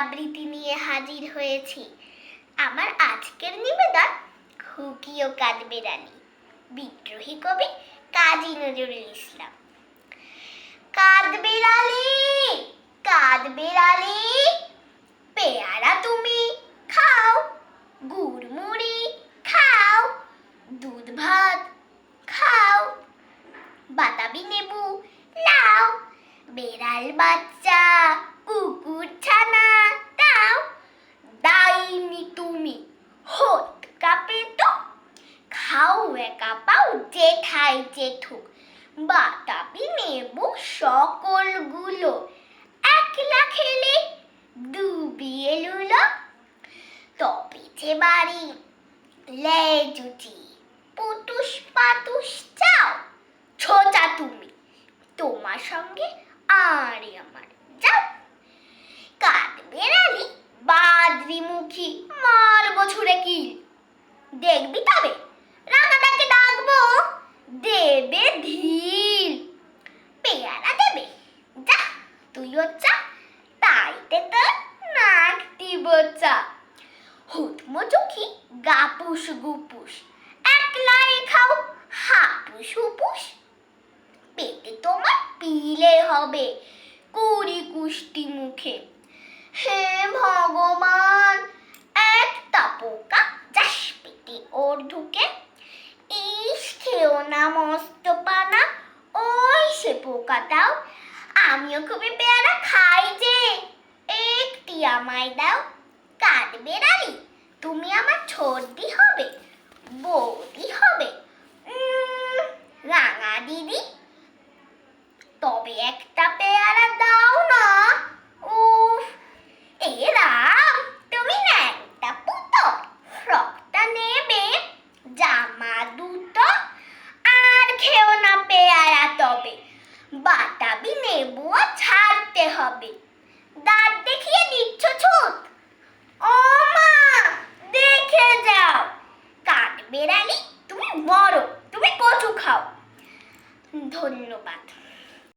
আবৃত্তি নিয়ে হাজির হয়েছি। আমার আজকের নিবেদন খুকি ও কাঠবিড়ালি, বিদ্রোহী কবি কাজী নজরুল ইসলাম। কাঠবিড়ালি, কাঠবিড়ালি, পেয়ারা তুমি খাও, গুড় মুড়ি খাও, দুধ ভাত খাও, বাতাবি লেবু লাও, বেড়াল বাচ্চা কুকুর ছানা দাও, ডাইনি তুমি হোত কাপে তো খাও একা পাও জেঠাই জেঠু, বাতাবি নেবু সকলগুলো একলা খেলে ডুবিয়ে লুলো। তপিছে বাড়ি লেজুচি পুটুস পাতুস চাও, ছোচা তুমি তোমার সঙ্গে আরে আমার যাও। কাঠবিড়ালি বাদ্রিমুখী মারবো ছুঁড়ে কিল, দেখবি তবে রাঙাটাকে ডাকবো দেবে ঢিল। পেয়ারা দেবে যা তুইও চা, তাইতে তোর নাক টিবোচা। হুতমচুকি গাপুস গুপুস একলাই খাও হাপুস হুপুস, পেটে তোমার পিলে হবে কুড়ি কুষ্টি মুখে। হে ভগবান, একটা পোকা যাস পেটে ওর ঢুকে, ইস খেও না মস্ত পানা ওই সে পোকাটাও, আমিও খুবই পেয়ারা খাই যে একটি আমায় দাও। কাঠবিড়ালি তুমি আমার ছোটদি হবে, বৌদি হবে, রাঙা দিদি, তবে একটা পেয়ারা দাও না। উফ, এ রাম, তুমি ন্যাংটা পুতো, ফ্রকটা নেবে জামা দুটো, আর খেও না পেয়ারা তবে বাতাবি নেবুও ছাড়তে হবে।